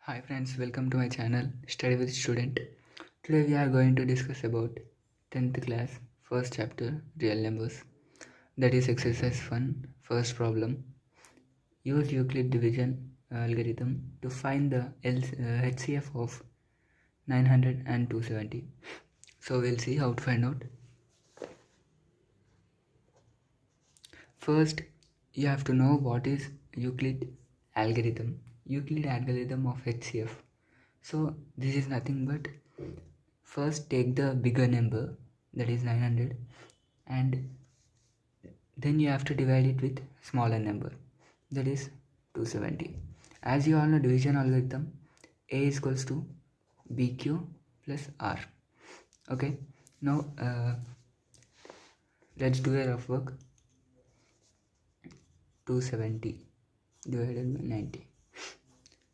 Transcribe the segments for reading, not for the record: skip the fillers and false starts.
Hi friends, welcome to my channel Study with Student. Today we are going to discuss about 10th class first chapter real numbers. That is exercise 1 first problem. Use Euclid division algorithm to find the HCF of 900 and 270. So we'll see how to find out. First, you have to know what is Euclid algorithm. Euclid algorithm of HCF. So this is nothing but first take the bigger number, that is 900, and then you have to divide it with smaller number, that is 270. As you all know, division algorithm, A is equals to BQ plus R. Okay, now let's do a rough work. 270 divided by 90.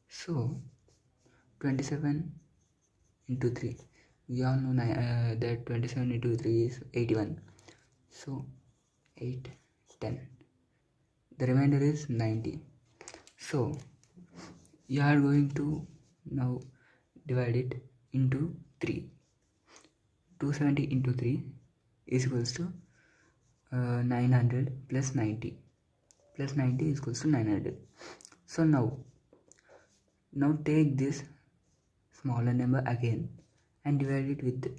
So 27 into 3. We all know that 27 into 3 is 81. So 8, 10. The remainder is 90. So you are going to now divide it into 3. 270 into 3 is equals to 900 plus 90. Plus 90 is equals to 900. So now take this smaller number again and divide it with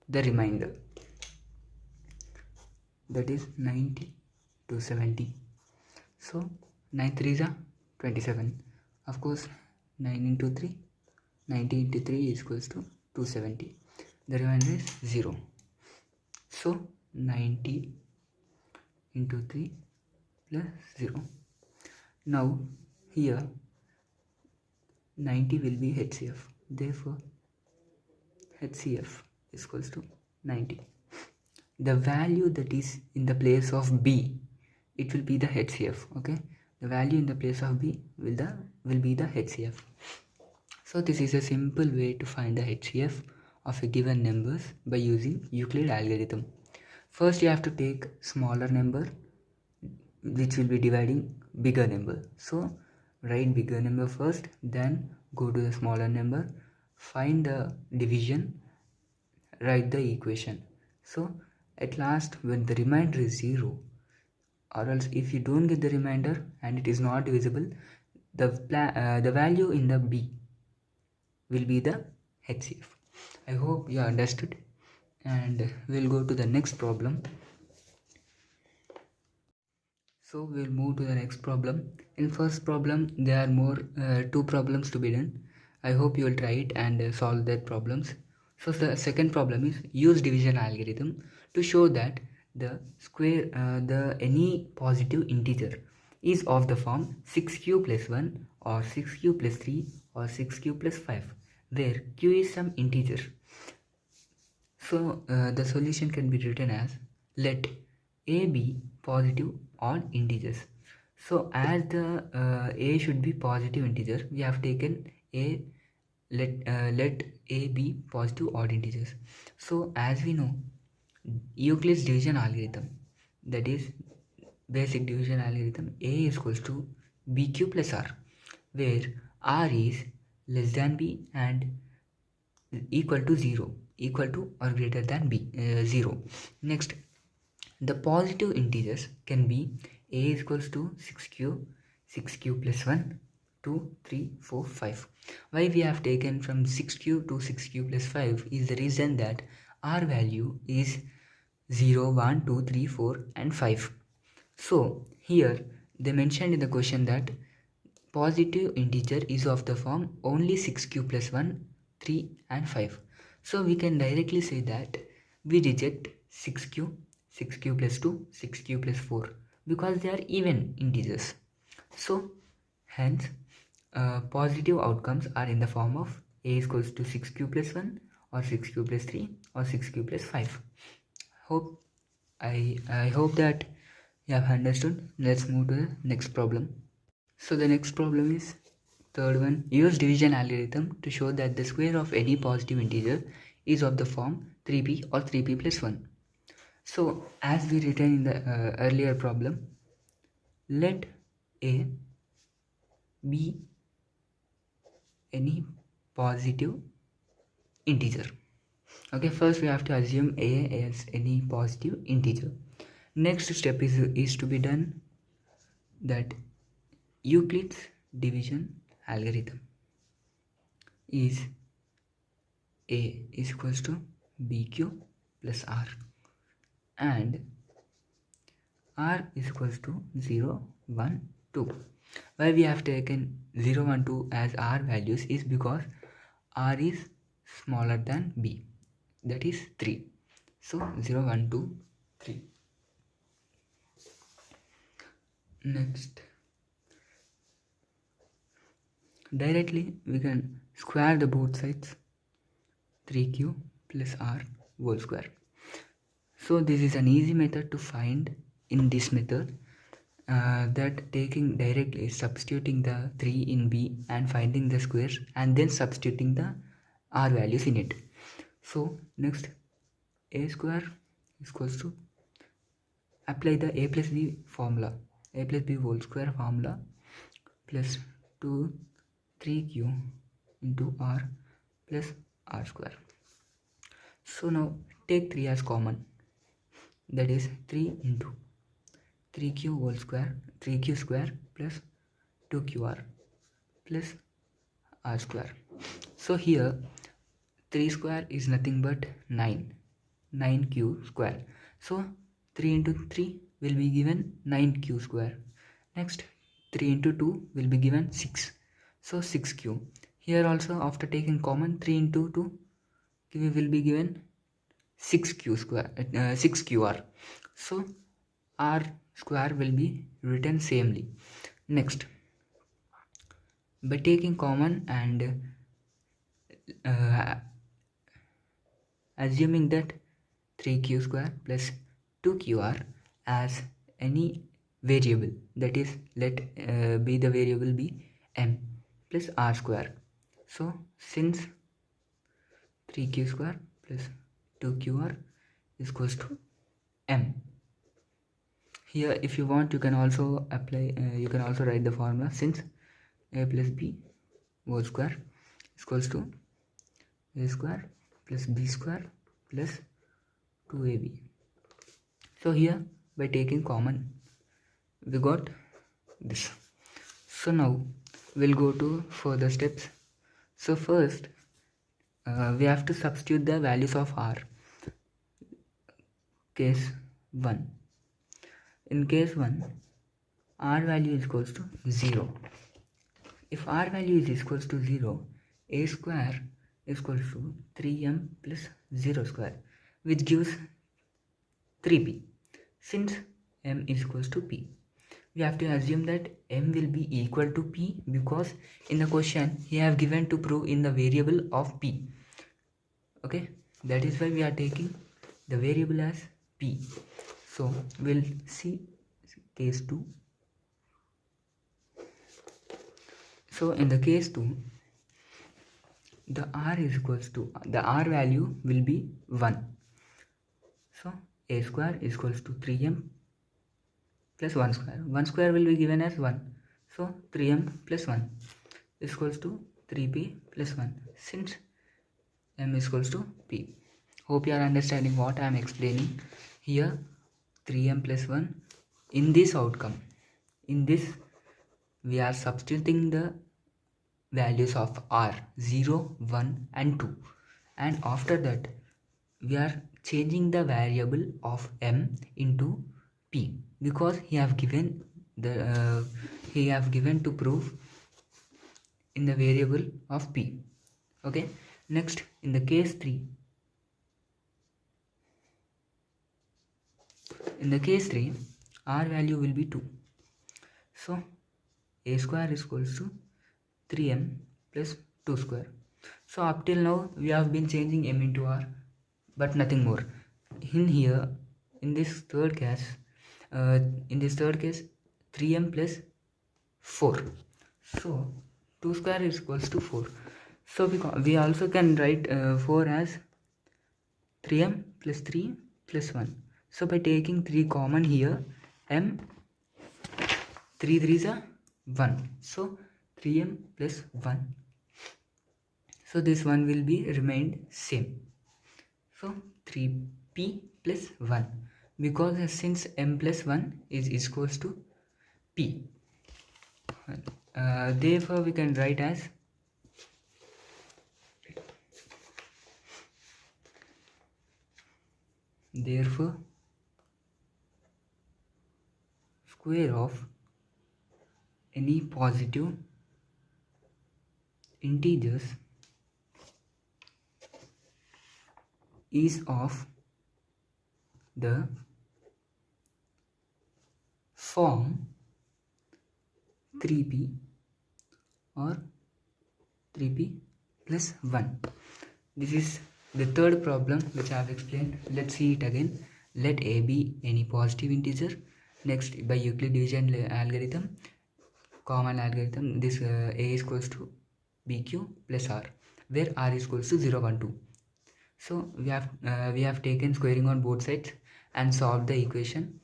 the remainder, that is 90 to 70. So 9 3s are 27. Of course 9 into 3, 90 into 3 is equals to 270. The remainder is 0. So 90 into 3 plus 0. Now here 90 will be HCF. Therefore HCF is equals to 90. The value that is in the place of B, it will be the HCF. Okay, the value in the place of B will be the HCF. So this is a simple way to find the HCF of a given numbers by using Euclid algorithm. First you have to take smaller number which will be dividing bigger number. So write bigger number first, then go to the smaller number, find the division, write the equation. So at last, when the remainder is 0, or else if you don't get the remainder and it is not divisible, the value in the B will be the HCF. I hope you understood, and we'll go to the next problem. So we'll move to the next problem. In first problem, there are more 2 problems to be done. I hope you will try it and solve that problems. So the second problem is use division algorithm to show that the any positive integer is of the form 6q plus 1 or 6q plus 3 or 6q plus 5, where q is some integer. So the solution can be written as let a be positive odd integers. So as the a should be positive integer, we have taken a let a be positive odd integers. So as we know, Euclid's division algorithm, that is basic division algorithm, a is equals to bq plus r, where r is less than b and equal to 0, equal to or greater than b 0. Next, the positive integers can be a is equals to 6q plus 1, 2, 3, 4, 5. Why we have taken from 6q to 6q plus 5 is the reason that our value is 0, 1, 2, 3, 4 and 5. So here they mentioned in the question that positive integer is of the form only 6q plus 1, 3 and 5. So we can directly say that we reject 6q, 6q plus 2, 6q plus 4 because they are even integers. So hence positive outcomes are in the form of a is equals to 6q plus 1 or 6q plus 3 or 6q plus 5. I hope that you have understood. Let's move to the next problem. So the next problem is third one. Use division algorithm to show that the square of any positive integer is of the form 3p or 3p plus 1. So as we written in the earlier problem, let a be any positive integer. Okay, first we have to assume a as any positive integer. Next step is to be done, that Euclid's division algorithm is a is equals to bq plus r, and r is equals to 0, 1, 2. Why we have taken 0, 1, 2 as r values is because r is smaller than b, that is 3. So 0, 1, 2, 3. Next, directly we can square the both sides, 3q plus r whole square. So this is an easy method to find. In this method, that taking directly substituting the 3 in b and finding the squares and then substituting the r values in it. So next, a square is equals to, apply the a plus b formula, a plus b whole square formula, plus 2 3q into r plus r square. So now take 3 as common, that is 3 into 3q whole square, 3q square plus 2qr plus r square. So here 3 square is nothing but 9q square. So 3 into 3 will be given 9q square. Next, 3 into 2 will be given 6. So 6q. Here also, after taking common, 3 into 2 will be given 6q square, 6qr. So r square will be written samely. Next, by taking common and assuming that 3q square plus 2qr as any variable, that is, let be the variable be m plus r square. So since 3q square plus 2qr is equals to m, here if you want you can also apply, you can also write the formula, since a plus b whole square is equals to a square plus b square plus 2ab. So here by taking common we got this. So now we'll go to further steps. So first we have to substitute the values of r. Case 1, in case 1 r value is equals to 0. If r value is equals to 0, a square is equals to 3m plus 0 square, which gives 3p. Since m is equals to p, we have to assume that m will be equal to p, because in the question he have given to prove in the variable of p. Okay, that is why we are taking the variable as p. So we'll see case 2. So in the case 2, the r is equals to, the r value will be 1. So a square is equals to 3m plus 1 square. 1 square will be given as 1. So 3m plus 1 is equals to 3p plus 1, since m is equals to p. Hope you are understanding what I am explaining. Here 3m plus 1, in this outcome, in this we are substituting the values of r 0, 1 and 2, and after that we are changing the variable of m into p, because he have given the he have given to prove in the variable of p. Okay, next in the case 3, in the case 3 r value will be 2. So a square is equals to 3m plus 2 square. So up till now we have been changing m into r, but nothing more. In here, in this third case, 3m plus 4. So 2 square is equals to 4. So we also can write 4 as 3m plus 3 plus 1. So by taking 3 common here, m 3 3s are 1. So 3m plus 1 So this one will be remained same. So 3p plus 1, because since m plus 1 is equals to p, therefore we can write as therefore square of any positive integers is of the form 3p or 3p plus 1. This is the third problem which I have explained. Let's see it again. Let a be any positive integer. Next, by Euclid division algorithm, common algorithm, this a is equals to bq plus r, where r is equals to 0, 1, 2. So we have taken squaring on both sides and solved the equation.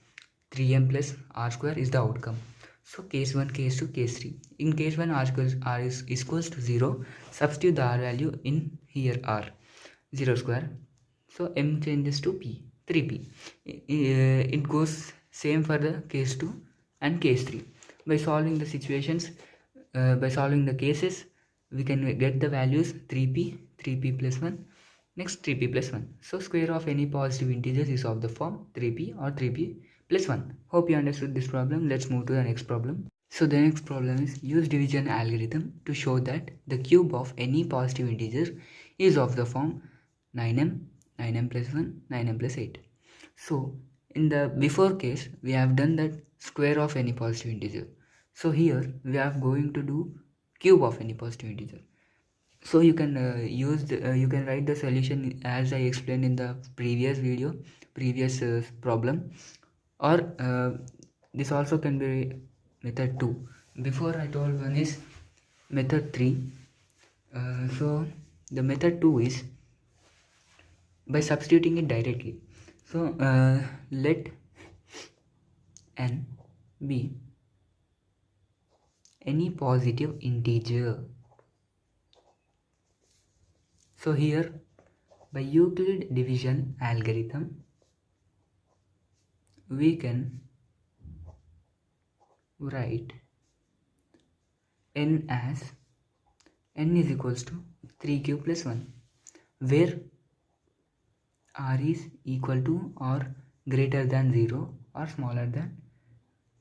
3m plus r square is the outcome. So case 1, case 2, case 3. In case 1, r is equals to 0. Substitute the r value in here, r 0 square. So m changes to p, 3p. It goes same for the case 2 and case 3. By solving the situations, by solving the cases, we can get the values 3p, 3p plus 1, next 3p plus 1. So square of any positive integers is of the form 3p or 3p plus 1. Hope you understood this problem. Let's move to the next problem. So the next problem is use division algorithm to show that the cube of any positive integer is of the form 9m, 9m plus 1, 9m plus 8. So in the before case, we have done that square of any positive integer. So here we are going to do cube of any positive integer. So you can you can write the solution as I explained in the previous video, previous problem, or this also can be method 2. Before I told one is method 3. So the method 2 is by substituting it directly. So let n be any positive integer. So here by Euclid division algorithm, we can write n as n is equals to 3q plus 1, where r is equal to or greater than 0 or smaller than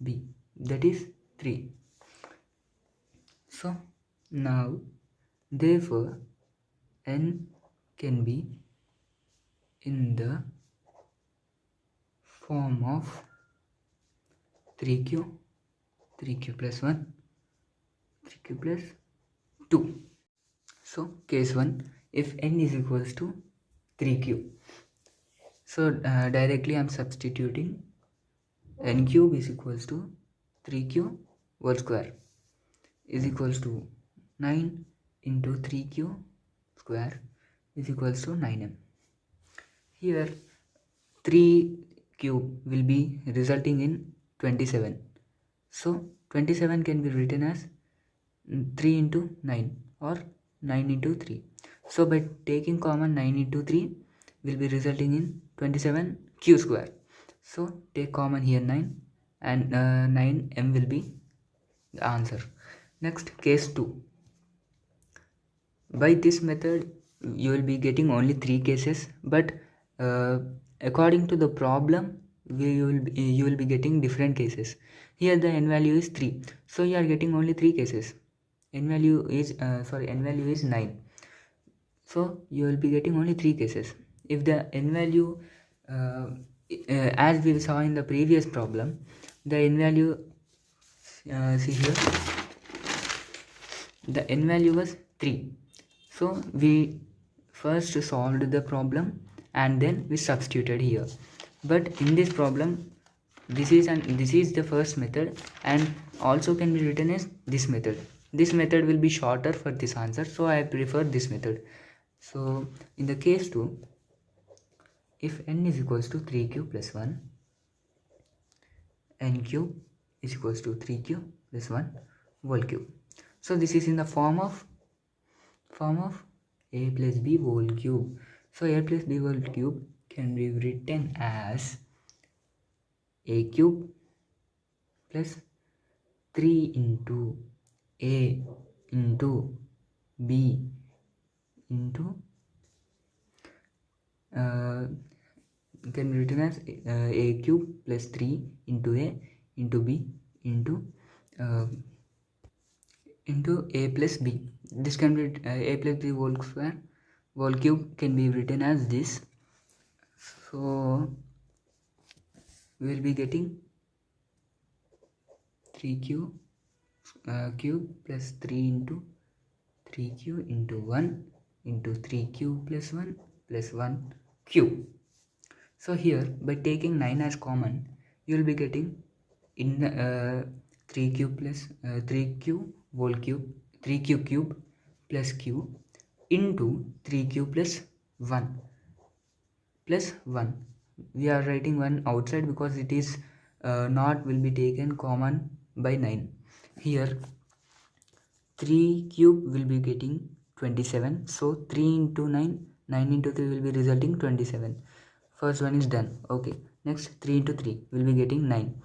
b, that is 3. So now therefore n can be in the form of 3q, 3q plus 1, 3q plus 2. So case 1, if n is equals to 3q, so directly I am substituting n cube is equals to 3q whole square is equals to 9 into 3q square is equals to 9m. Here 3 cube will be resulting in 27. So 27 can be written as 3 into 9 or 9 into 3. So by taking common 9 into 3 will be resulting in 27 q square. So take common here 9 and 9m will be the answer. Next case 2. By this method you will be getting only 3 cases, but according to the problem you will be getting different cases. Here the n value is 3, so you are getting only 3 cases. N value is 9, so you will be getting only 3 cases. If the n value as we saw in the previous problem, the n value see here, the n value was 3. So we first solved the problem and then we substituted here. But in this problem, this is the first method and also can be written as this method. This method will be shorter for this answer, so I prefer this method. So in the case 2, if n is equals to 3q plus 1, n cube is equals to 3q plus 1 whole cube. So this is in the form of a plus b whole cube. So a plus b whole cube can be written as a cube plus 3 into a into b into can be written as a cube plus 3 into a into b uh, into a plus b. This can be a plus b whole square whole cube can be written as this. So we will be getting 3q cube plus 3 into 3q into 1 into 3q plus 1 plus 1 cube. So here by taking 9 as common, you will be getting in 3q plus 3q whole cube 3q cube plus q into 3q plus 1 plus 1. We are writing 1 outside because it is not will be taken common by 9. Here 3 cube will be getting 27. So 3 into 9, 9 into 3 will be resulting 27. First one is done. Okay. Next 3 into 3 will be getting 9.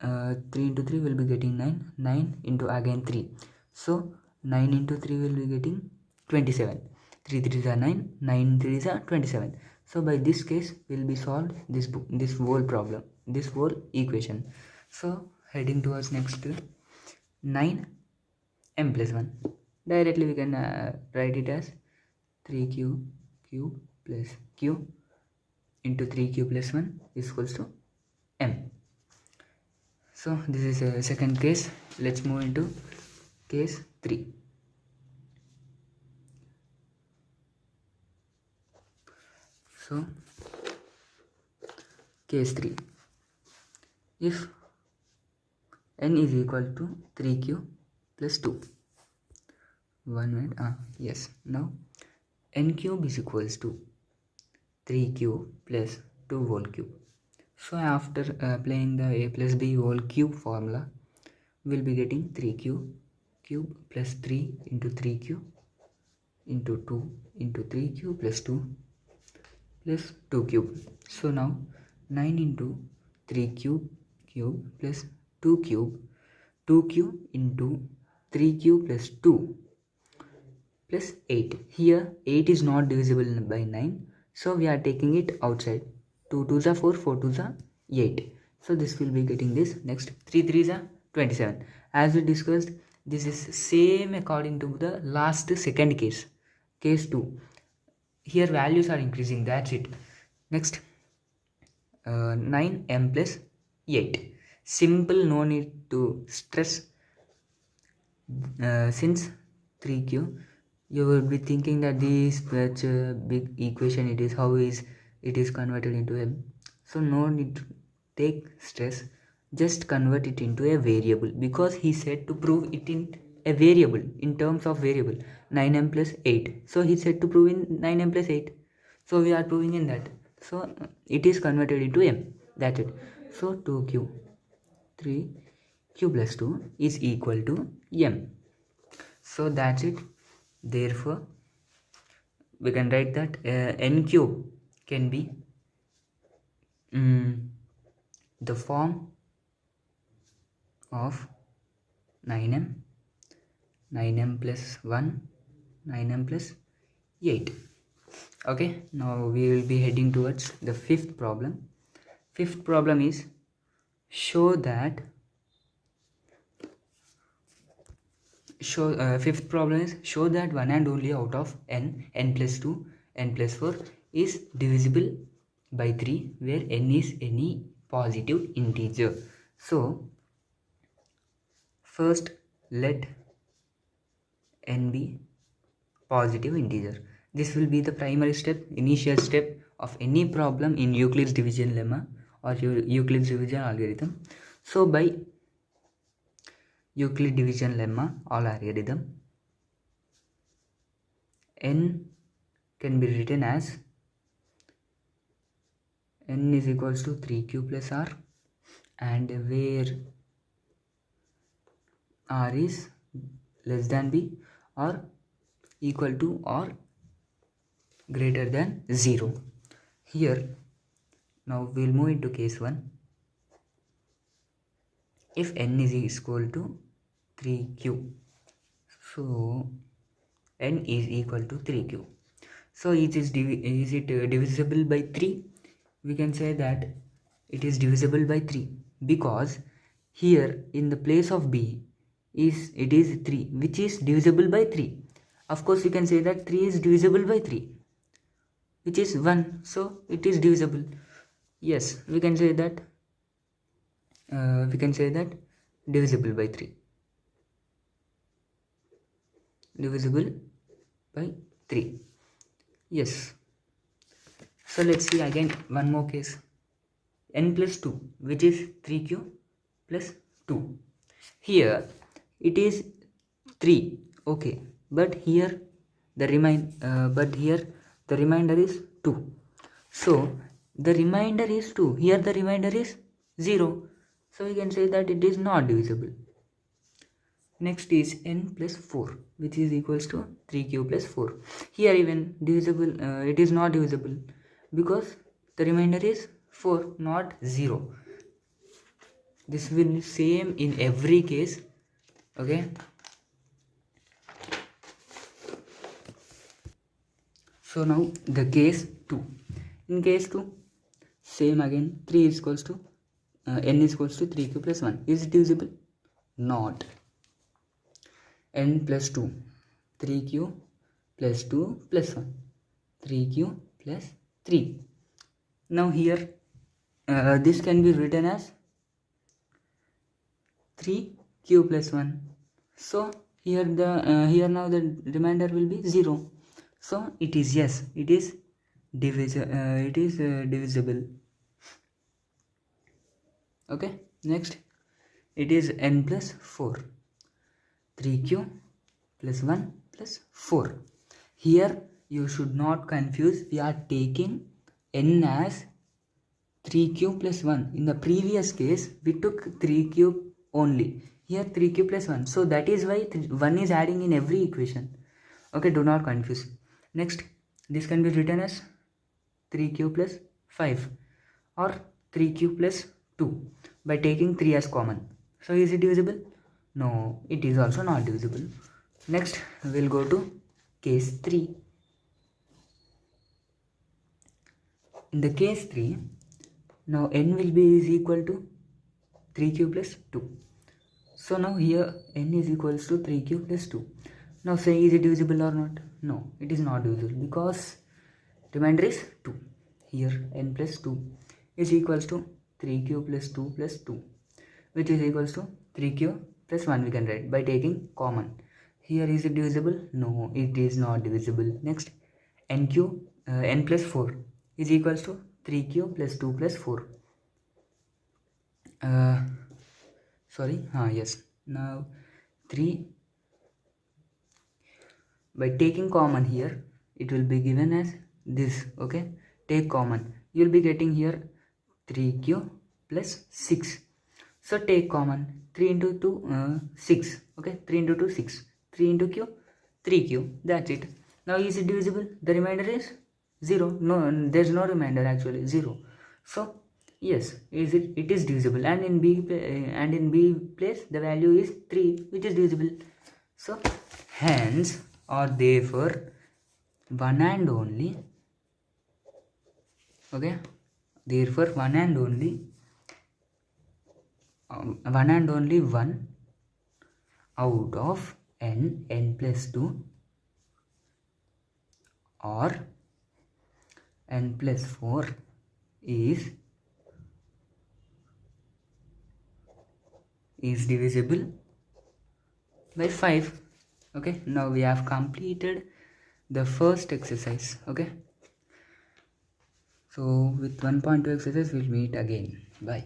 3 into 3 will be getting 9. 9 into again 3. So 9 into 3 will be getting 27. 3 3s are 9. 9 3s are 27. So by this case will be solved this whole problem, this whole equation. So heading towards next 9 m plus 1. Directly we can write it as 3q cube plus q into 3q plus 1 is equals to m. So this is a second case. Let's move into case 3. So case 3, if n is equal to 3q plus 2. 1 minute. Yes. Now n cube is equals to 3q plus 2 whole cube. So after applying the a plus b whole cube formula, we will be getting 3q cube plus 3 into 3q into 2 into 3q plus 2 plus 2 cube. So now 9 into 3 cube plus 2 cube, 2q into 3q plus 2 plus 8. Here 8 is not divisible by 9, so we are taking it outside. 2 2s are 4, 4 2s are 8. So this will be getting this. Next 3 3s are 27. As we discussed, this is same according to the last second case, case 2. Here values are increasing, that's it. Next 9m plus 8. Simple, no need to stress. Since 3q, you will be thinking that this such a big equation it is, how is it is converted into m. So no need to take stress, just convert it into a variable, because he said to prove it in a variable, in terms of variable 9m plus 8. So he said to prove in 9m plus 8, so we are proving in that. So it is converted into m, that's it. So 2q 3q plus 2 is equal to m. So that's it. Therefore we can write that n cube can be the form of 9m plus 1, 9m plus 8. Okay, now we will be heading towards the fifth problem. Fifth problem is show that fifth problem is show that one and only out of n plus 2, n plus 4 is divisible by 3 where n is any positive integer. So first let n be positive integer. This will be the primary step, initial step of any problem in Euclid's division lemma or Euclid's division algorithm. So by Euclid division lemma or algorithm, n can be written as n is equals to 3q plus r, and where r is less than b or equal to or greater than 0. Here now we'll move into case 1. If n is equal to 3q, so n is equal to 3q. So is it divisible by 3? We can say that it is divisible by 3 because here in the place of b it is 3, which is divisible by 3. Of course we can say that 3 is divisible by 3, which is 1, so it is divisible. Yes, we can say that divisible by 3. Divisible by 3. Yes. So let's see again one more case. N plus 2, which is 3q plus 2. Here it is 3, okay, but here the remainder is 2. So the remainder is 2. Here the remainder is 0. So we can say that it is not divisible. Next is n plus 4, which is equals to 3q plus 4. Here even divisible, it is not divisible because the remainder is 4, not 0. This will be same in every case. Okay. So now the case 2. In case 2, same again. 3 is equals to n is equals to 3q plus 1. Is it divisible? Not. N plus 2, 3q plus 2 plus 1, 3q plus 3. Now here this can be written as 3q plus 1. So here now the remainder will be 0. So it is, yes, it is divisible. Okay. Next it is n plus 4. 3q plus 1 plus 4. Here you should not confuse. We are taking n as 3q plus 1. In the previous case we took 3q only. Here 3q plus 1. So that is why 1 is adding in every equation. Okay, do not confuse. Next, this can be written as 3q plus 5 or 3q plus 2 by taking 3 as common. So is it divisible? No, it is also not divisible. Next, we'll go to case 3. In the case 3, now n will be is equal to 3q plus 2. So now here n is equals to 3q plus 2. Now say, is it divisible or not? No, it is not divisible because remainder is 2. Here n plus 2 is equals to 3q plus 2 plus 2, which is equals to 3q plus 1 we can write by taking common. Here is it divisible? No, it is not divisible. Next, n plus 4 is equals to 3q plus 2 plus 4. Yes. Now 3 by taking common here, it will be given as this. Okay, take common, you will be getting here 3q plus 6. So take common, 3 into 2 6. Okay, 3 into 2 6, 3 into q 3q. That's it. Now is it divisible? The remainder is 0. No, there's no remainder, actually 0. So yes, it is divisible, and in b place the value is 3, which is divisible. So hence or therefore one and only, okay, therefore one and only one out of n plus 2 or n plus 4 is divisible by 5. Okay, now we have completed the first exercise. Okay, so with 1.2 exercise we'll meet again. Bye.